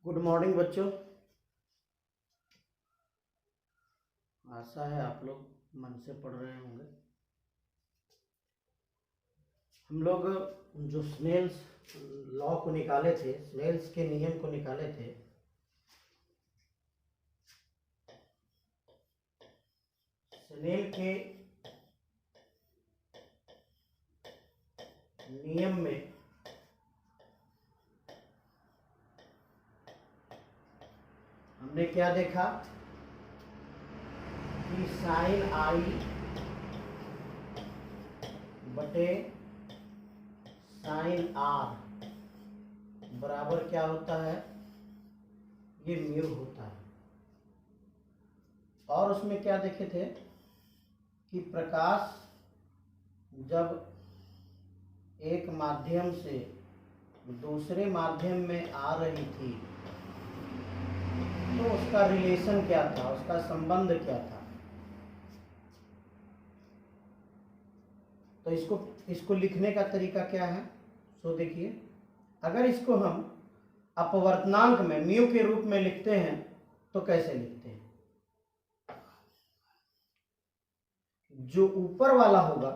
Good morning बच्चों। आशा है आप लोग मन से पढ़ रहे होंगे। हम लोग जो स्नेल्स लॉ को निकाले थे, स्नेल्स के नियम को निकाले थे, स्नेल के नियम में हमने क्या देखा कि साइन आई बटे साइन आर बराबर क्या होता है, ये म्यू होता है। और उसमें क्या देखे थे कि प्रकाश जब एक माध्यम से दूसरे माध्यम में आ रही थी तो उसका रिलेशन क्या था, उसका संबंध क्या था। तो इसको लिखने का तरीका क्या है, सो देखिए, अगर इसको हम अपवर्तनांक में म्यू के रूप में लिखते हैं तो कैसे लिखते हैं। जो ऊपर वाला होगा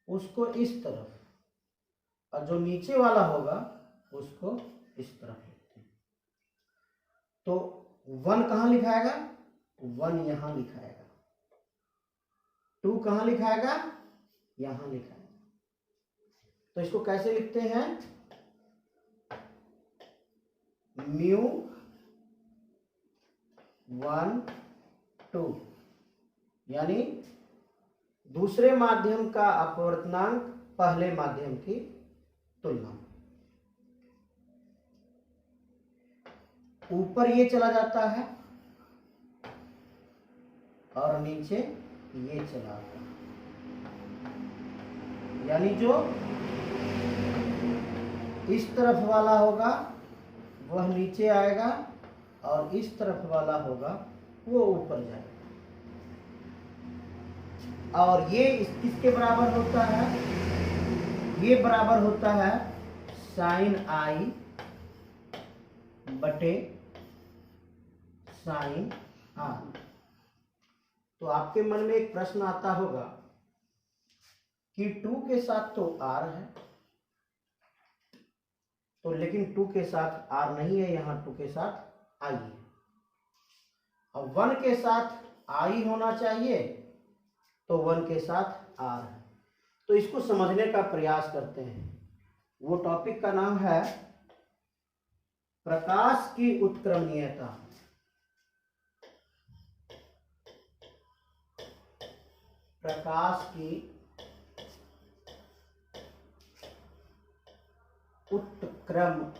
उसको इस तरफ और जो नीचे वाला होगा उसको इस तरफ लिखते हैं। तो 1 कहाँ लिखाएगा, 1 यहां लिखाएगा, 2 कहाँ लिखाएगा, यहां लिखाएगा। तो इसको कैसे लिखते हैं, म्यू 1 2, यानी दूसरे माध्यम का अपवर्तनांक पहले माध्यम की तुलना। ऊपर ये चला जाता है और नीचे ये चला आता है, यानी जो इस तरफ वाला होगा वह नीचे आएगा और इस तरफ वाला होगा वो ऊपर जाएगा। और ये किसके बराबर होता है, ये बराबर होता है साइन आई बटे साइन आर। तो आपके मन में एक प्रश्न आता होगा कि 2 के साथ तो r है, तो लेकिन 2 के साथ r नहीं है, यहां 2 के साथ i है। अब 1 के साथ i होना चाहिए तो 1 के साथ r है। तो इसको समझने का प्रयास करते हैं। वो टॉपिक का नाम है प्रकाश की उत्क्रमणीयता। प्रकाश की उत्क्रमणीयता।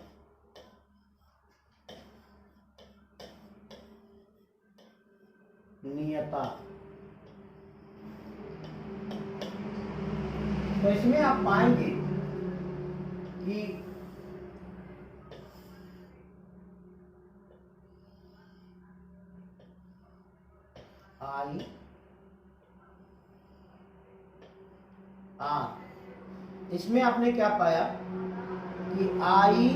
तो इसमें आप पाएंगे कि आई आर, इसमें आपने क्या पाया कि आई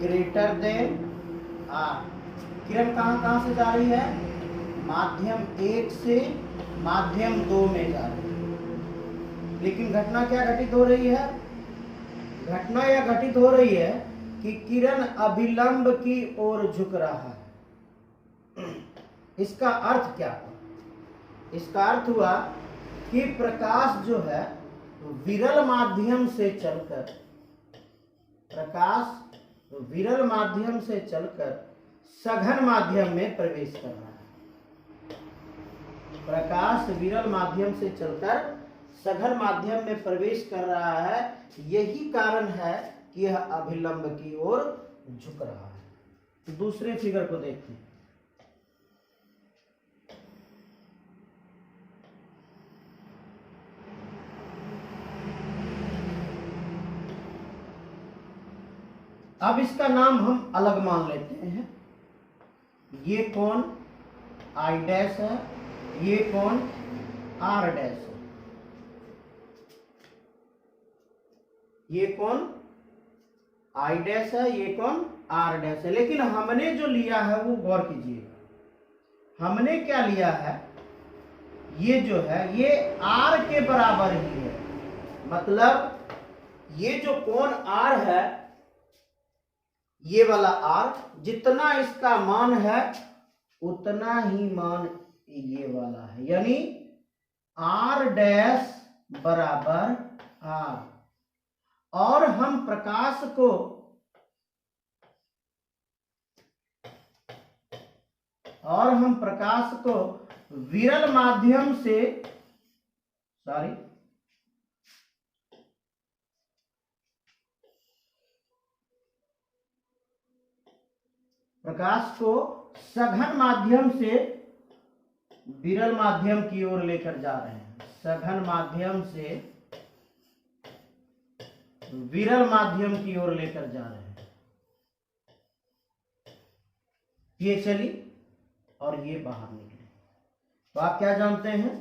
ग्रेटर देन आर। किरण कहां कहां से जा रही है, माध्यम 1 से माध्यम 2 में जा रही है। लेकिन घटना क्या घटित हो रही है, घटना यह घटित हो रही है कि किरण अभिलंब की ओर झुक रहा है। इसका अर्थ क्या हुआ, इसका अर्थ हुआ कि प्रकाश जो है विरल माध्यम से चलकर, प्रकाश विरल माध्यम से चलकर सघन माध्यम में प्रवेश कर रहा है। प्रकाश विरल माध्यम से चलकर सघन माध्यम में प्रवेश कर रहा है, यही कारण है कि यह अभिलंब की ओर झुक रहा है। दूसरे फिगर को देखते हैं। अब इसका नाम हम अलग मान लेते हैं। ये कोण आई डैश है, ये कोण आर डैश है, ये कोण आई डैश है, ये कौन आर डैश है। लेकिन हमने जो लिया है वो गौर कीजिएगा, हमने क्या लिया है, ये जो है ये आर के बराबर ही है। मतलब ये जो कोण आर है, ये वाला आर, जितना इसका मान है उतना ही मान ये वाला है, यानी आर डैश बराबर आर। और हम प्रकाश को विरल माध्यम से, प्रकाश को सघन माध्यम से विरल माध्यम की ओर लेकर जा रहे हैं। सघन माध्यम से विरल माध्यम की ओर लेकर जा रहे हैं। ये चली और ये बाहर निकले। तो आप क्या जानते हैं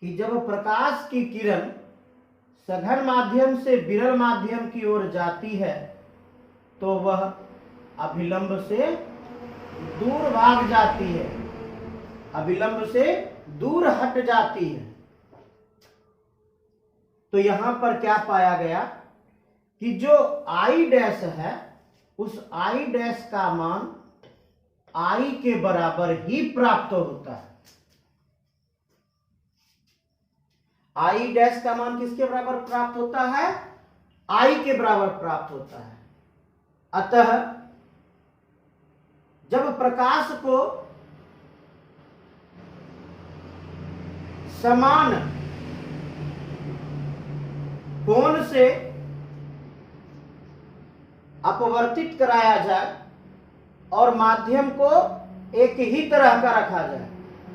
कि जब प्रकाश की किरण सघन माध्यम से विरल माध्यम की ओर जाती है तो वह अभिलंब से दूर भाग जाती है, अभिलंब से दूर हट जाती है। तो यहां पर क्या पाया गया कि जो आई डैश है, उस आई डैश का मान आई के बराबर ही प्राप्त होता है। आई डैश का मान किसके बराबर प्राप्त होता है? आई के बराबर प्राप्त होता है। अतः जब प्रकाश को समान कोण से अपवर्तित कराया जाए और माध्यम को एक ही तरह का रखा जाए,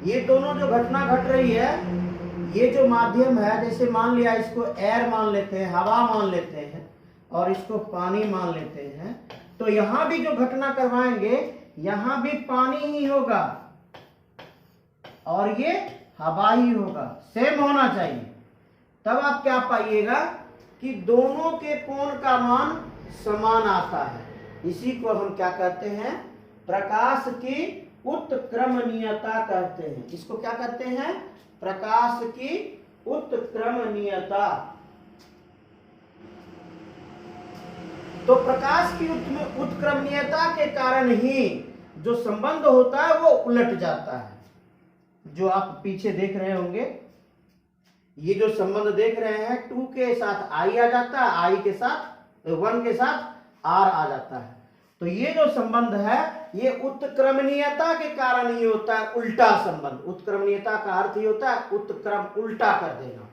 ये दोनों जो घटना घट रही है, ये जो माध्यम है, जैसे मान लिया इसको एयर मान लेते हैं, हवा मान लेते हैं, और इसको पानी मान लेते हैं, तो यहां भी जो घटना करवाएंगे यहां भी पानी ही होगा और ये हवा ही होगा, सेम होना चाहिए। तब आप क्या पाइएगा कि दोनों के कोण का मान समान आता है। इसी को हम क्या कहते हैं? प्रकाश की उत्क्रमणीयता कहते हैं। इसको क्या कहते हैं? प्रकाश की उत्क्रमणीयता। तो प्रकाश की उत्क्रमणीयता के कारण ही जो संबंध होता है वो उलट जाता है। जो आप पीछे देख रहे होंगे, ये जो संबंध देख रहे हैं, 2 के साथ आई आ जाता है, आई के साथ 1 के साथ आर आ जाता है। तो ये जो संबंध है ये उत्क्रमणीयता के कारण ही होता है, उल्टा संबंध। उत्क्रमणीयता का अर्थ ही होता है उत्क्रम, उल्टा कर देना।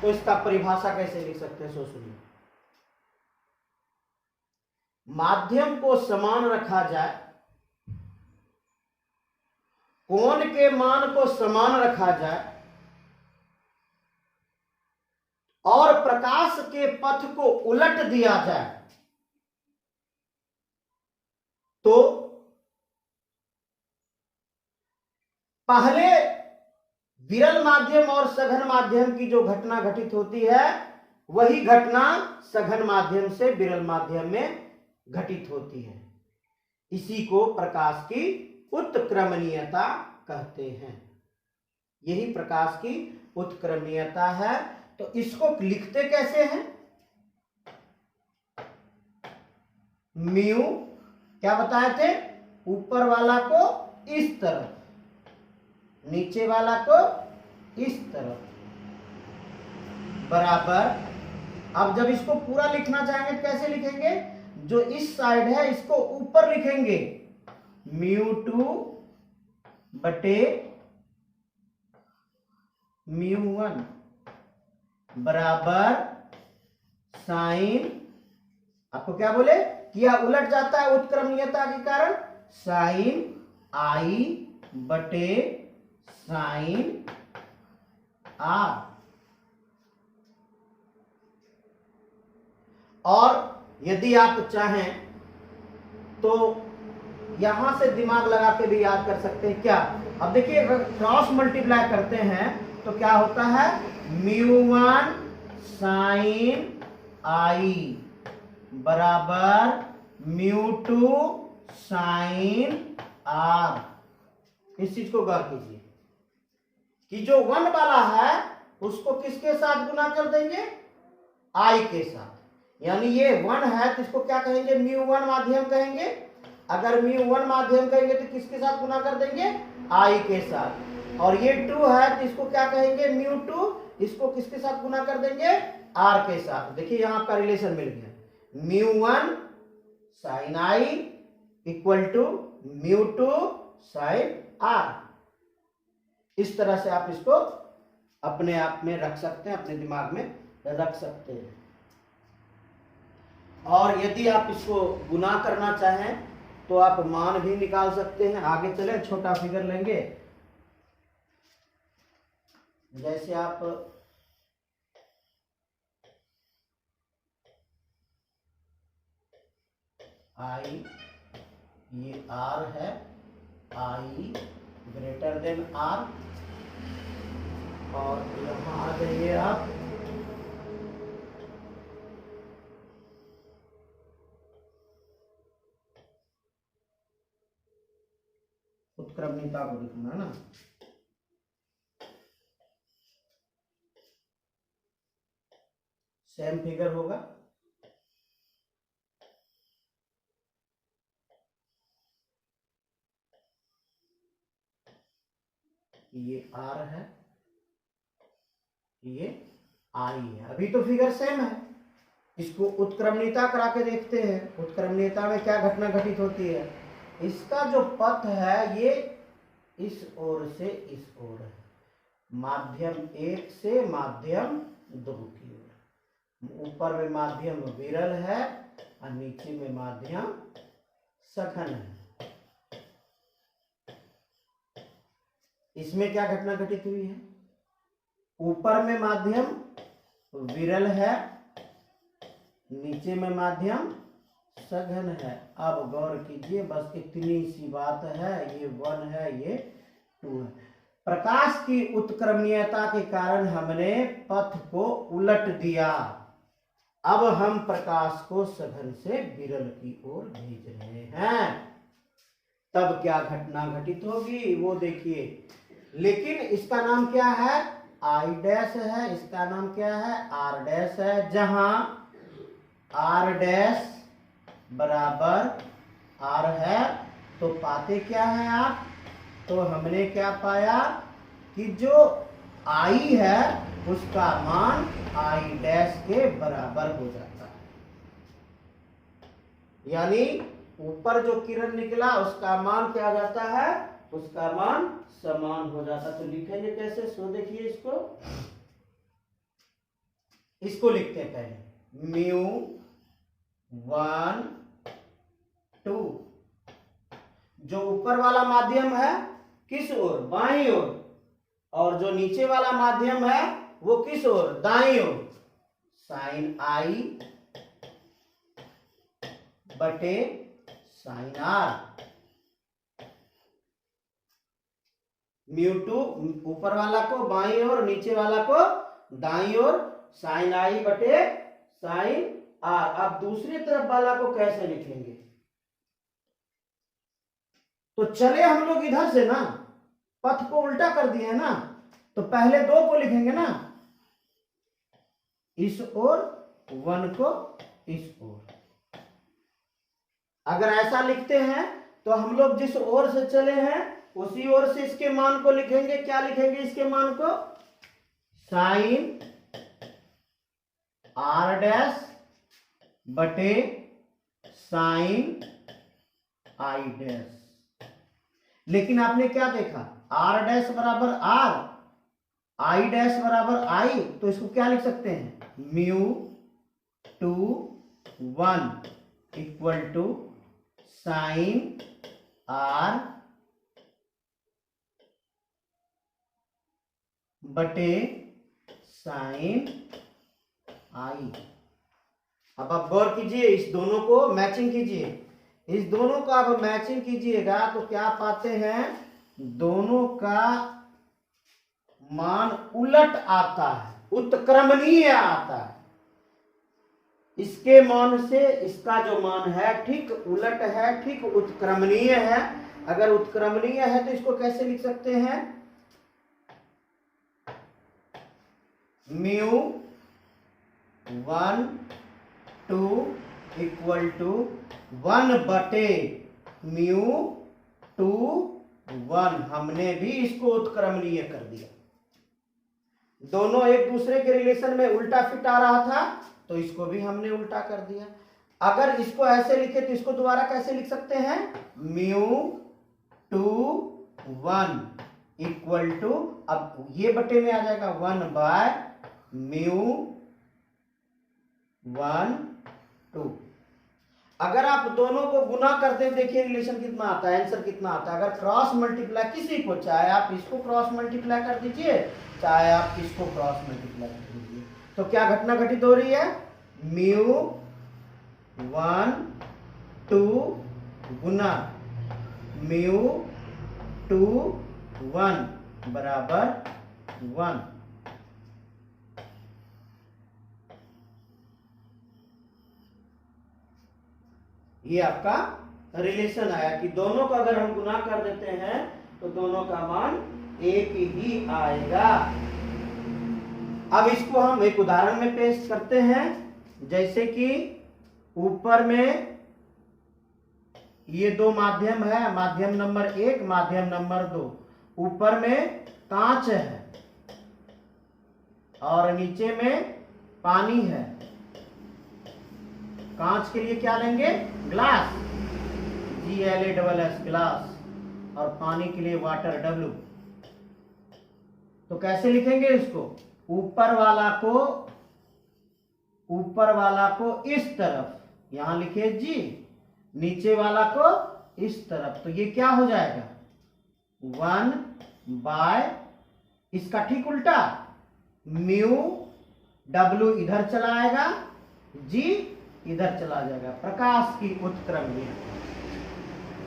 तो इसका परिभाषा कैसे लिख सकते हैं? सो सुनिए, माध्यम को समान रखा जाए, कोण के मान को समान रखा जाए और प्रकाश के पथ को उलट दिया जाए तो पहले विरल माध्यम और सघन माध्यम की जो घटना घटित होती है वही घटना सघन माध्यम से विरल माध्यम में घटित होती है। इसी को प्रकाश की उत्क्रमणीयता कहते हैं। यही प्रकाश की उत्क्रमणीयता है। तो इसको लिखते कैसे हैं? म्यू क्या बताए थे? ऊपर वाला को इस तरफ, नीचे वाला को इस तरफ, बराबर। अब जब इसको पूरा लिखना चाहेंगे कैसे लिखेंगे? जो इस साइड है इसको ऊपर लिखेंगे, μ2 बटे μ1 बराबर साइन, आपको क्या बोले किया, उलट जाता है उत्क्रमणीयता के कारण, साइन आई बटे साइन आर। और यदि आप चाहें तो यहां से दिमाग लगा के भी याद कर सकते हैं। क्या? अब देखिए, अगर क्रॉस मल्टीप्लाई करते हैं तो क्या होता है? μ1 साइन आई बराबर म्यू टू साइन आर। इस चीज को गौर कीजिए कि जो 1 वाला है उसको किसके साथ गुना कर देंगे, आई के साथ। यानी ये 1 है तो इसको क्या कहेंगे, μ1 माध्यम कहेंगे। अगर μ1 माध्यम कहेंगे तो किसके साथ गुना कर देंगे, आई के साथ। और ये 2 है तो इसको क्या कहेंगे, μ2, इसको किसके साथ गुना कर देंगे, आर के साथ। देखिए यहां आपका रिलेशन मिल गया, μ1 sine I equal to μ2 sine R. इस तरह से आप इसको अपने आप में रख सकते हैं, अपने दिमाग में रख सकते हैं। और यदि आप इसको गुना करना चाहें तो आप मान भी निकाल सकते हैं। आगे चले, छोटा फिगर लेंगे। जैसे आप आई, ये आर है, आई ग्रेटर देन आर, और यहां आ जाइए आप उत्क्रमणिका को लिखना है ना। सेम फिगर होगा, ये आर है, ये आई है। अभी तो फिगर सेम है, इसको उत्क्रमणिता करा के देखते हैं। उत्क्रमणिता में क्या घटना घटित होती है, इसका जो पथ है ये इस ओर से इस ओर है, माध्यम 1 से माध्यम 2 की ओर। ऊपर में माध्यम विरल है और नीचे में माध्यम सघन है। इसमें क्या घटना घटित हुई है, ऊपर में माध्यम विरल है, नीचे में माध्यम सघन है। अब गौर कीजिए, बस इतनी सी बात है, ये 1 है, ये 2 है। प्रकाश की उत्क्रमणीयता के कारण हमने पथ को उलट दिया। अब हम प्रकाश को सघन से विरल की ओर भेज रहे हैं। तब क्या घटना घटित होगी वो देखिए। लेकिन इसका नाम क्या है, आई डैश है, इसका नाम क्या है, आर डैश है। जहां आर डैश बराबर आर है तो पाते क्या है आप, तो हमने क्या पाया कि जो आई है उसका मान आई डैश के बराबर हो जाता है। यानी ऊपर जो किरण निकला उसका मान क्या हो जाता है, उसका मान समान हो जाता। तो लिखेंगे कैसे, सो देखिए इसको लिखते हैं पहले, μ1 2। जो ऊपर वाला माध्यम है किस ओर, बाईं ओर, और जो नीचे वाला माध्यम है वो किस ओर, दाईं ओर। साइन आई बटे साइन आर। μ2 ऊपर वाला को बाईं ओर, नीचे वाला को दाईं ओर, साइन आई बटे साइन आर। अब दूसरी तरफ वाला को कैसे लिखेंगे, तो चले हम लोग इधर से ना, पथ को उल्टा कर दिए ना, तो पहले 2 को लिखेंगे ना इस ओर, 1 को इस ओर। अगर ऐसा लिखते हैं तो हम लोग जिस ओर से चले हैं उसी ओर से इसके मान को लिखेंगे। क्या लिखेंगे इसके मान को, साइन आर डैश बटे साइन आई डैश। लेकिन आपने क्या देखा, आर डैश बराबर आर, आई डैश बराबर आई, तो इसको क्या लिख सकते हैं, μ2 1 इक्वल टू साइन आर बटे साइन आई। अब आप गौर कीजिए, इस दोनों को मैचिंग कीजिए। इस दोनों का आप मैचिंग कीजिएगा तो क्या पाते हैं, दोनों का मान उलट आता है। उत्क्रमणीय आता है। इसके मान से इसका जो मान है ठीक उलट है, ठीक उत्क्रमणीय है। अगर उत्क्रमणीय है तो इसको कैसे लिख सकते हैं? म्यू 1 2 इक्वल टू 1/म्यू 2 1। हमने भी इसको उत्क्रमणीय कर दिया। दोनों एक दूसरे के रिलेशन में उल्टा फिट आ रहा था तो इसको भी हमने उल्टा कर दिया। अगर इसको ऐसे लिखे तो इसको दोबारा कैसे लिख सकते हैं? म्यू 2 1 इक्वल टू, अब ये बटे में आ जाएगा 1/म्यू 1 2। अगर आप दोनों को गुना करते हैं, देखिए रिलेशन कितना आता है, आंसर कितना आता है। अगर क्रॉस मल्टीप्लाई किसी को, चाहे आप इसको क्रॉस मल्टीप्लाई कर दीजिए, चाहे आप इसको क्रॉस मल्टीप्लाई कर दीजिए, तो क्या घटना घटित हो रही है? म्यू 1 2 गुना म्यू 2 1 बराबर 1। ये आपका रिलेशन आया कि दोनों का अगर हम गुना कर देते हैं तो दोनों का मान एक ही आएगा। अब इसको हम एक उदाहरण में पेश करते हैं। जैसे कि ऊपर में ये दो माध्यम है, माध्यम नंबर 1, माध्यम नंबर 2। ऊपर में कांच है और नीचे में पानी है। कांच के लिए क्या लेंगे? ग्लास, GLASS ग्लास, और पानी के लिए वाटर, W। तो कैसे लिखेंगे इसको? ऊपर वाला को इस तरफ यहां लिखे G, नीचे वाला को इस तरफ। तो ये क्या हो जाएगा? 1/, इसका ठीक उल्टा म्यू, W इधर चला आएगा, G इधर चला जाएगा। प्रकाश की उत्क्रमणीयता।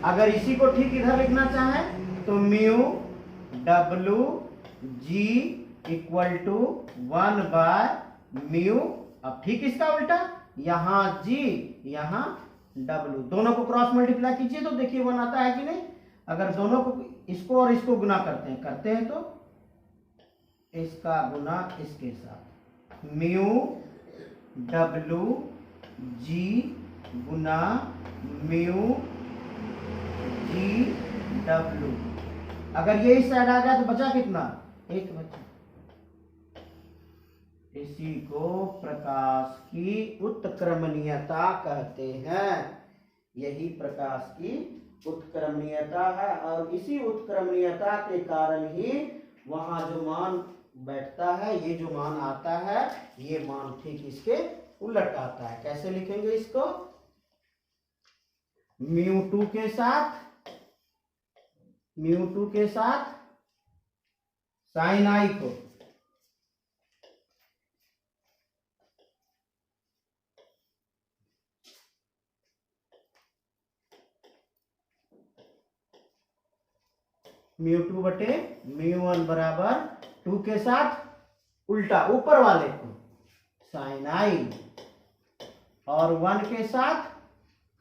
अगर इसी को ठीक इधर लिखना चाहें तो mu W G equal to 1/म्यू। अब ठीक इसका उल्टा, यहां G यहां W, दोनों को क्रॉस मल्टीप्लाई कीजिए तो देखिए 1 आता है कि नहीं। अगर दोनों को, इसको और इसको गुना करते हैं तो इसका गुना इसके साथ, म्यू W G गुना म्यू G W। अगर ये इस साइड आ गया तो बचा कितना? 1 बचा। इसी को प्रकाश की उत्क्रमणीयता कहते हैं। यही प्रकाश की उत्क्रमणीयता है, और इसी उत्क्रमणीयता के कारण ही वहां जो मान बैठता है, ये जो मान आता है, ये मान ठीक इसके उलट आता है। कैसे लिखेंगे इसको? म्यू 2 के साथ साइन आई को म्यू 2 बटे म्यू 1 बराबर 2 के साथ उल्टा ऊपर वाले को साइन आई, और 1 के साथ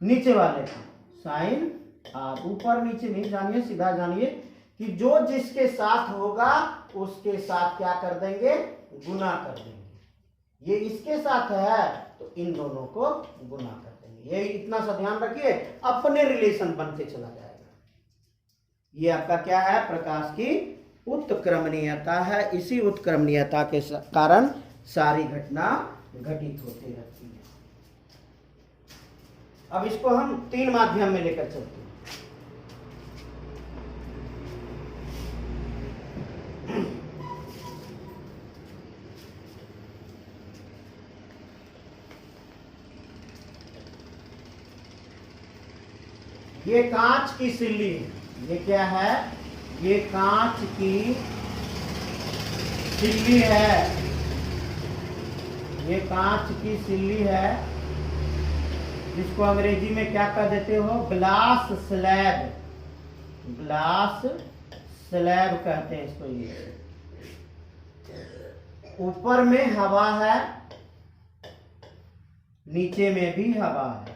नीचे वाले को साइन आर। ऊपर नीचे नहीं जानिए, सीधा जानिए कि जो जिसके साथ होगा उसके साथ क्या कर देंगे? गुना कर देंगे। ये इसके साथ है तो इन दोनों को गुना कर देंगे। ये इतना सा ध्यान रखिए, अपने रिलेशन बनते चला जाएगा। ये आपका क्या है? प्रकाश की उत्क्रमणीयता है। इसी उत्क्रमणीयता के कारण सारी घटना घटित होती रहती है। अब इसको हम 3 माध्यम में लेकर चलते हैं। ये कांच की सिल्ली है। ये क्या है? ये कांच की सिल्ली है। ये कांच की सिल्ली है, जिसको अंग्रेजी में क्या कह देते हो? Glass slab. ग्लास स्लैब कहते हैं इसको। ये ऊपर में हवा है, नीचे में भी हवा है,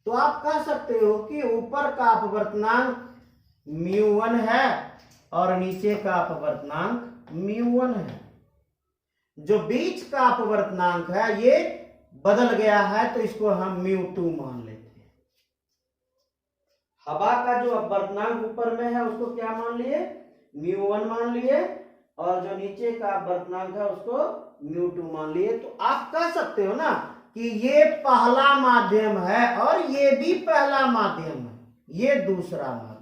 तो आप कह सकते हो कि ऊपर का अपवर्तनांक μ1 है और नीचे का अपवर्तनांक μ1 है। जो बीच का अपवर्तनांक है ये बदल गया है, तो इसको हम μ2 मान लेते हैं। हवा का जो अपवर्तनांक ऊपर में है उसको क्या मान लिए, μ1 मान लिए, और जो नीचे का अपवर्तनांक है उसको μ2 मान लिए। तो आप कह सकते हो ना कि ये पहला माध्यम है और ये भी पहला माध्यम है, ये दूसरा माध्यम।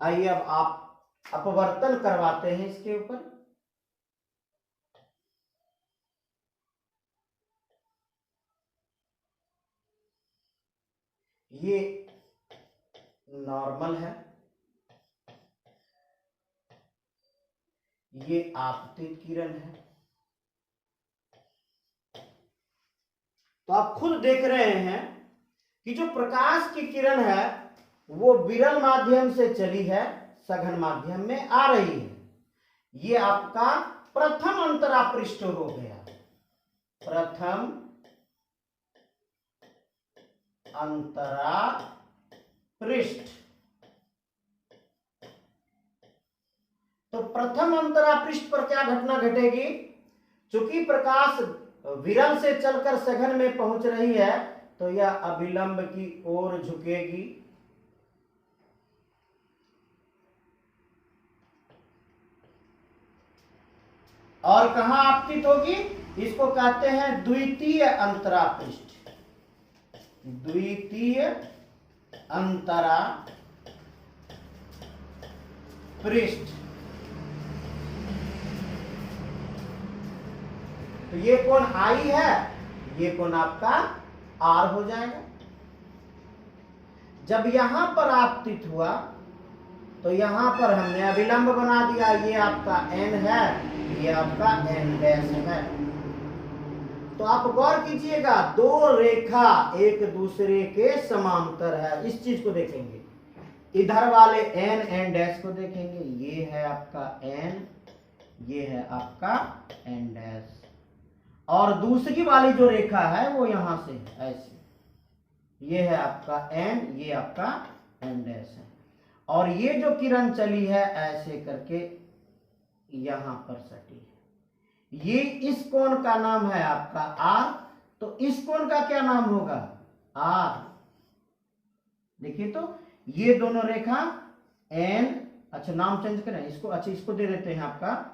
आइए अब आप अपवर्तन करवाते हैं इसके ऊपर। ये नॉर्मल है, ये आपतित किरण है। तो आप खुद देख रहे हैं कि जो प्रकाश की किरण है वो विरल माध्यम से चली है, सघन माध्यम में आ रही है। ये आपका प्रथम अंतरा पृष्ठ हो गया, प्रथम अंतरा पृष्ठ। तो प्रथम अंतरा पृष्ठ पर क्या घटना घटेगी, चूंकि प्रकाश विरल से चलकर सघन में पहुंच रही है तो यह अभिलंब की ओर झुकेगी, और कहां आपतित होगी, इसको कहते हैं द्वितीय अंतरा पृष्ठ। द्वितीय अंतरा पृष्ठ। तो ये कोण आई है, ये कोण आपका आर हो जाएगा। जब यहां पर आपतित हुआ तो यहां पर हमने अभिलंब बना दिया, ये आपका एन है, ये आपका एन डैश है। तो आप गौर कीजिएगा, दो रेखा एक दूसरे के समांतर है, इस चीज को देखेंगे। इधर वाले एन एन डैश को देखेंगे, ये है आपका एन, ये है आपका एन डैश, और दूसरी वाली जो रेखा है वो यहां से ऐसे, ये है आपका एन, ये आपका एन डैश है, और ये जो किरण चली है ऐसे करके यहां पर सटी है। ये इस कोण का नाम है आपका आर, तो इस कोण का क्या नाम होगा, आर। देखिए तो ये दोनों रेखा एन, अच्छा नाम चेंज करें इसको, अच्छा इसको दे देते हैं आपका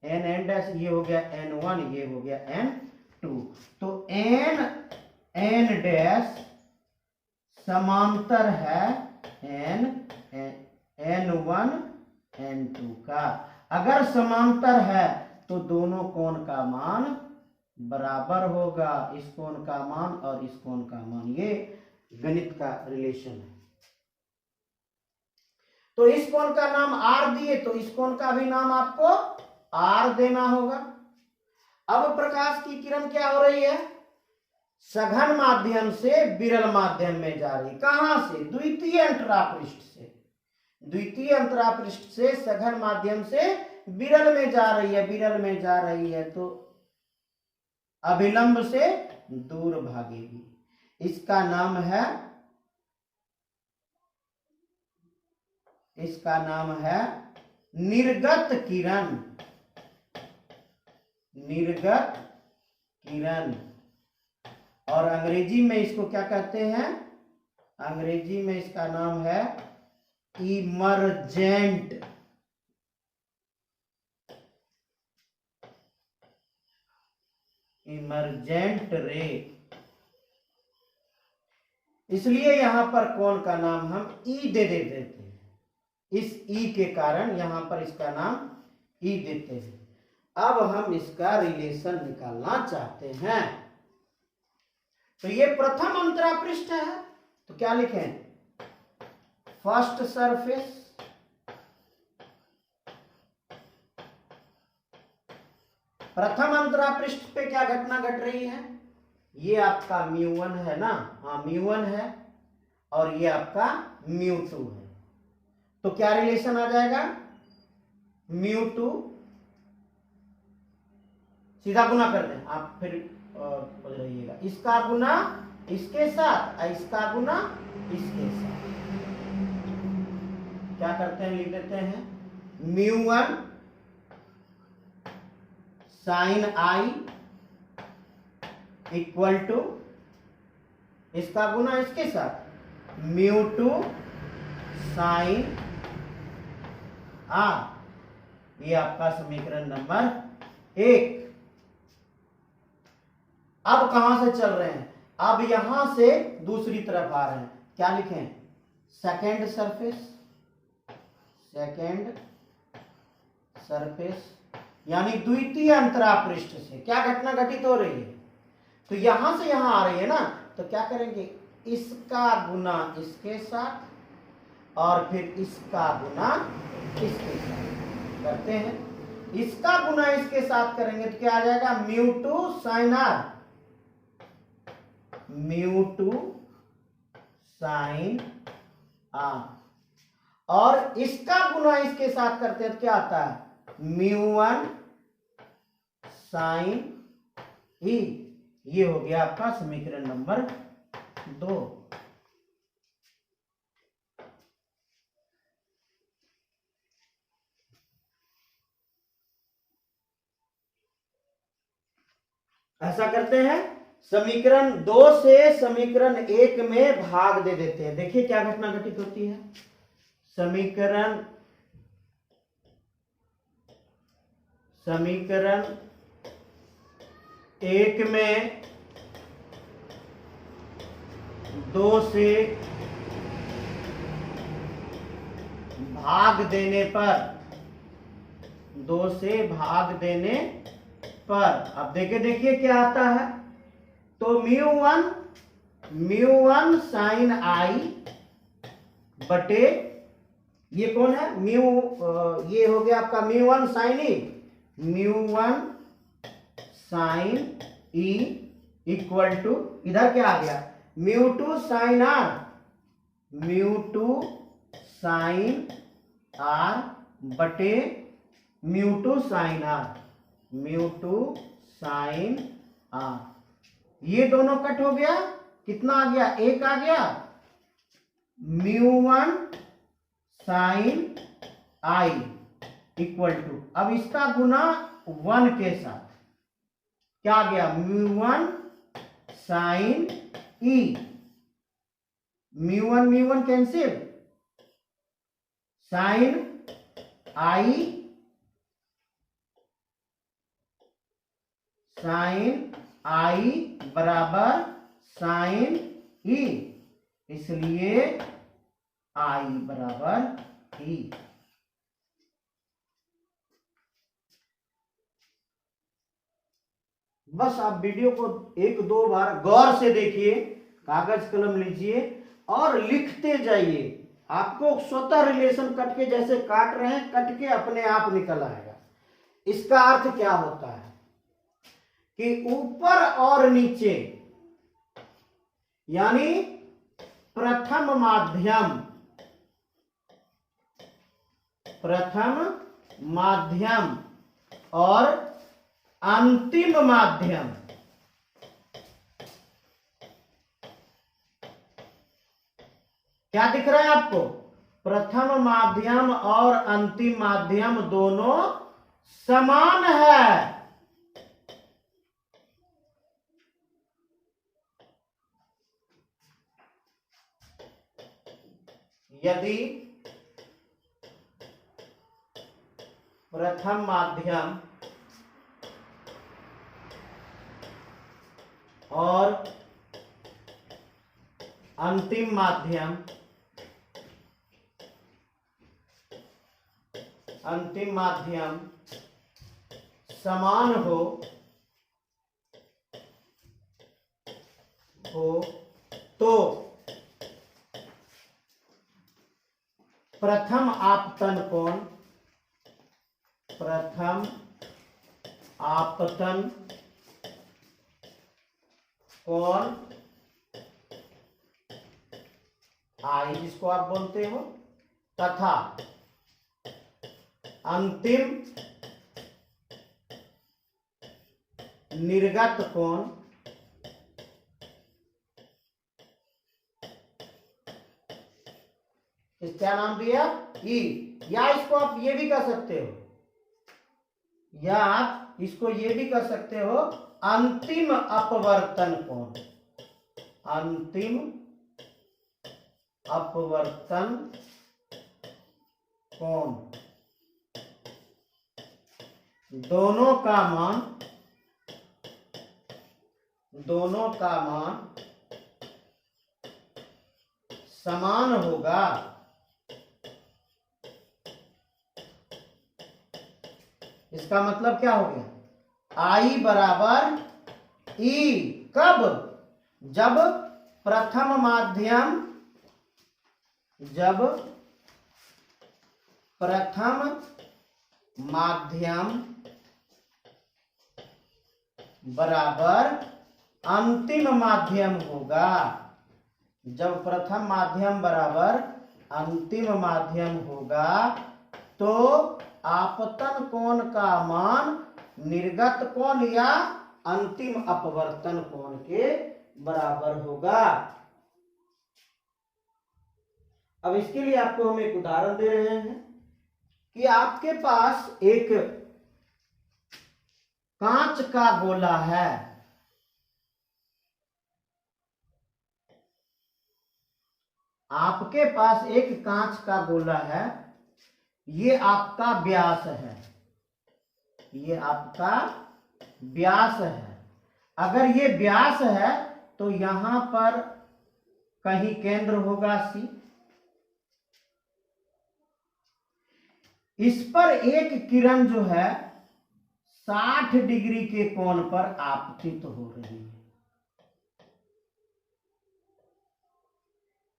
एन एन डैश, ये हो गया N1, ये हो गया N2। तो एन एन डैश समांतर है N1 N2 का। अगर समांतर है तो दोनों कोण का मान बराबर होगा, इस कोण का मान और इस कोण का मान, ये गणित का रिलेशन है। तो इस कोण का नाम आर दिए तो इस कोण का भी नाम आपको आर देना होगा। अब प्रकाश की किरण क्या हो रही है, सघन माध्यम से विरल माध्यम में जा रही, कहां से, द्वितीय अंतरा पृष्ठ से, द्वितीय अंतरा पृष्ठ से सघन माध्यम से विरल में जा रही है, विरल में जा रही है तो अभिलंब से दूर भागेगी। इसका नाम है, इसका नाम है निर्गत किरण, निर्गत किरण। और अंग्रेजी में इसको क्या कहते हैं, अंग्रेजी में इसका नाम है इमर्जेंट, इमर्जेंट रे। इसलिए यहां पर कोण का नाम हम ई दे देते हैं, इस ई के कारण यहां पर इसका नाम ई देते हैं। अब हम इसका रिलेशन निकालना चाहते हैं। तो ये प्रथम अंतरा पृष्ठ है, तो क्या लिखें, फर्स्ट सरफेस प्रथम अंतरा पृष्ठ पे क्या घटना घट रही है, ये आपका μ1 है ना, हाँ μ1 है, और ये आपका μ2 है। तो क्या रिलेशन आ जाएगा, म्यू टू, सीधा गुना कर दें आप, फिर बोल रहिएगा इसका गुना इसके साथ और इसका गुना इसके साथ। क्या करते हैं, लिख देते हैं mu one sine I equal to इसका गुना इसके साथ म्यू टू साइन आर। ये आपका समीकरण नंबर 1। अब कहां से चल रहे हैं, अब यहां से दूसरी तरफ आ रहे हैं। क्या लिखें, सेकेंड सरफेस, सेकेंड सरफेस यानी द्वितीय अंतरा पृष्ठ से क्या घटना घटित हो रही है, तो यहां से यहां आ रही है ना, तो क्या करेंगे, इसका गुना इसके साथ और फिर इसका गुना इसके साथ करते हैं। इसका गुना इसके साथ करेंगे तो क्या आ जाएगा, mu two sine R, mu two sine R. और इसका गुना इसके साथ करते हैं तो क्या आता है, म्यू वन साइन ई। ये हो गया आपका समीकरण नंबर 2। ऐसा करते हैं, समीकरण 2 से समीकरण 1 में भाग दे देते हैं। देखिए क्या घटना घटित होती है, समीकरण 1 में 2 से भाग देने पर, 2 से भाग देने पर अब देखिए क्या आता है, तो म्यू वन साइन आई बटे ये कौन है, ये हो गया आपका mu one sine E, mu one sine E equal to इधर क्या आ गया, mu two sine R, mu two sine R बटे mu two sine R, mu two sine R. ये दोनों कट हो गया, कितना आ गया, 1 आ गया, mu one sine I equal to, अब इसका गुना 1 के साथ क्या आ गया, mu one sine E, mu one cancel, sine I बराबर साइन ई, इसलिए आई बराबर ई। बस आप वीडियो को 1-2 बार गौर से देखिए, कागज कलम लीजिए और लिखते जाइए। आपको स्वतः रिलेशन कट के जैसे काट रहे हैं, कट के अपने आप निकल आएगा। इसका अर्थ क्या होता है कि ऊपर और नीचे यानी प्रथम माध्यम और अंतिम माध्यम, क्या दिख रहा है आपको, प्रथम माध्यम और अंतिम माध्यम दोनों समान है। यदि प्रथम माध्यम और अंतिम माध्यम समान हो तो प्रथम आपतन कोण आई जिसको आप बोलते हो, तथा अंतिम निर्गत कोण इस क्या नाम दिया ई, या इसको आप ये भी कह सकते हो, या आप इसको ये भी कह सकते हो अंतिम अपवर्तन कोण, अंतिम अपवर्तन कोण। दोनों का मान समान होगा, इसका मतलब क्या हो गया, I बराबर E कब, जब प्रथम माध्यम बराबर अंतिम माध्यम होगा, जब प्रथम माध्यम बराबर अंतिम माध्यम होगा तो आपतन कोण का मान निर्गत कोण या अंतिम अपवर्तन कोण के बराबर होगा। अब इसके लिए आपको हम एक उदाहरण दे रहे हैं कि आपके पास एक कांच का गोला है, आपके पास एक कांच का गोला है, ये आपका व्यास है, ये आपका व्यास है। अगर ये व्यास है तो यहां पर कहीं केंद्र होगा C, इस पर एक किरण जो है 60 डिग्री के कोण पर आपतित हो रही है,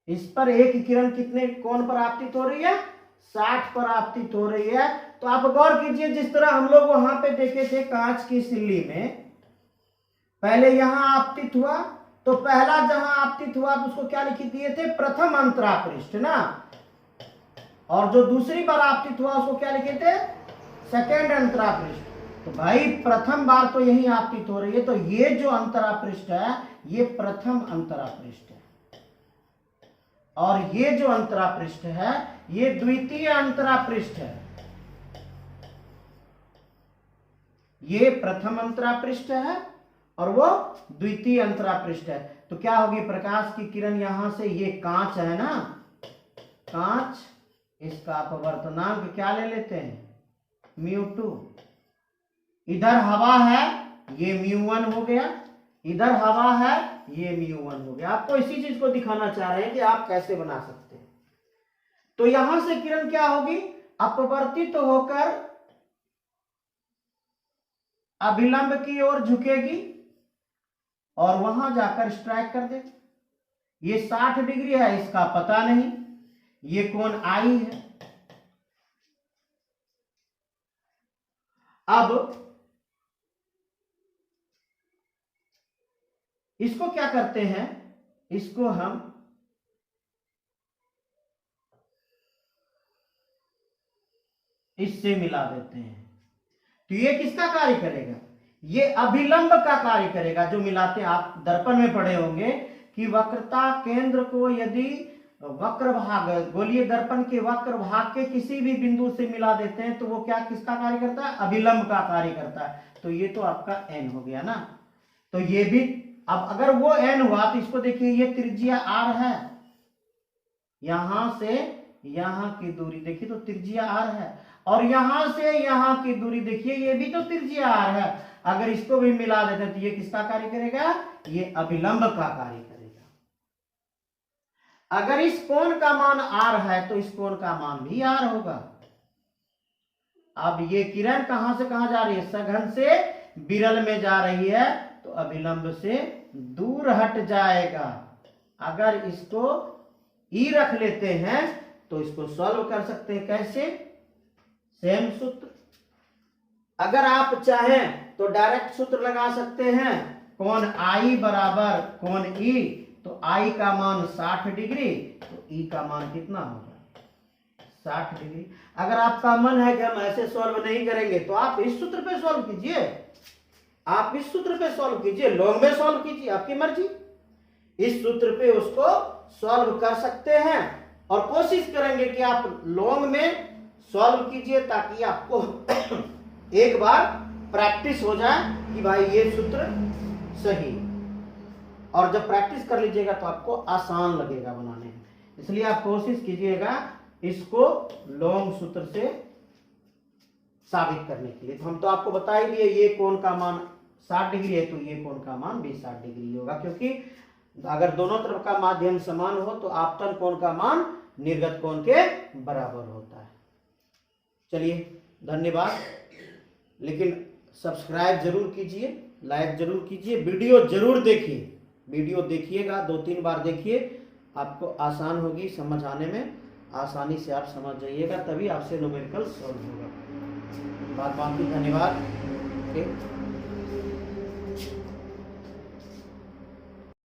इस पर एक किरण कितने कोण पर आपतित हो रही है, 60 पर आपतित हो रही है। तो आप गौर कीजिए, जिस तरह हम लोग वहां पे देखे थे कांच की सिल्ली में, पहले यहां आपतित हुआ तो पहला जहां आपतित हुआ तो उसको क्या लिख दिए थे, प्रथम अंतरापृष्ठ ना, और जो दूसरी बार आपतित हुआ उसको क्या लिखे थे, सेकेंड अंतरापृष्ठ। तो भाई प्रथम बार तो यही आपतित हो रही है, तो ये जो अंतरापृष्ठ है ये प्रथम अंतरापृष्ठ है, और ये जो अंतरापृष्ठ है ये द्वितीय अंतरापृष्ठ है, ये प्रथम अंतरापृष्ठ है और वो द्वितीय अंतरापृष्ठ है। तो क्या होगी, प्रकाश की किरण यहां से, ये कांच है ना, कांच, इसका अपवर्तनांक क्या ले लेते हैं, μ2, इधर हवा है ये μ1 हो गया, इधर हवा है ये μ1 हो गया। आपको इसी चीज को दिखाना चाह रहे हैं कि आप कैसे बना सकते हैं। तो यहां से किरण क्या होगी, अपवर्तित तो होकर अभिलंब की ओर झुकेगी और वहां जाकर स्ट्राइक कर देगी। ये 60 डिग्री है, इसका पता नहीं, ये कोण I है। अब इसको क्या करते हैं, इसको हम इससे मिला देते हैं। तो ये किसका कार्य करेगा, ये अभिलंब का कार्य करेगा। जो मिलाते आप दर्पण में पढ़े होंगे कि वक्रता केंद्र को यदि वक्र भाग, गोलीय दर्पण के वक्र भाग के किसी भी बिंदु से मिला देते हैं तो वो क्या किसका कार्य करता है, अभिलंब का कार्य करता है। तो ये तो आपका n हो गया ना, तो ये भी, अब अगर वो n हुआ तो इसको देखिए, ये त्रिज्या r है, यहां से यहां की दूरी देखिए तो त्रिज्या r है, और यहां से यहां की दूरी देखिए ये भी तो त्रिज्या r है। अगर इसको भी मिला देते हैं तो ये किसका कार्य करेगा, ये अभिलंब का कार्य करेगा। अगर इस कोण का मान r है तो इस कोण का मान भी r होगा। अब ये किरण कहां से कहां जा रही है, सघन से विरल में जा रही है, तो अभिलंब से दूर हट जाएगा। अगर इसको ई रख लेते हैं तो इसको सॉल्व कर सकते हैं, कैसे, सेम सूत्र। अगर आप चाहें तो डायरेक्ट सूत्र लगा सकते हैं, कोण I बराबर कोण E, तो I का मान 60 डिग्री, तो E का मान कितना होगा, 60 डिग्री। अगर आपका मन है कि हम ऐसे सॉल्व नहीं करेंगे तो आप इस सूत्र पे सॉल्व कीजिए, आप इस सूत्र पे सॉल्व कीजिए, लॉन्ग में सॉल्व कीजिए, आपकी मर्जी। इस सूत्र पे उसको सॉल्व कर सकते हैं और कोशिश करेंगे कि आप लॉन्ग में सॉल्व कीजिए ताकि आपको एक बार प्रैक्टिस हो जाए कि भाई ये सूत्र सही। और जब प्रैक्टिस कर लीजिएगा तो आपको आसान लगेगा बनाने में, इसलिए आप कोशिश कीजिएगा इसको लॉन्ग सूत्र से साबित करने के लिए। तो हम तो आपको बता ही दिए ये कोण का मान 60 डिग्री है तो ये कोण का मान भी 60 डिग्री होगा, क्योंकि अगर दोनों तरफ का माध्यम समान हो तो आपतन कोण का मान निर्गत कोण के बराबर होता है। चलिए धन्यवाद, लेकिन सब्सक्राइब जरूर कीजिए, लाइक जरूर कीजिए, वीडियो जरूर देखिए, वीडियो देखिएगा 2-3 बार देखिए, आपको आसान होगी समझ आने में, आसानी से आप समझ जाइएगा, तभी आपसे न्यूमेरिकल सॉल्व होगा। बात बाकी धन्यवाद।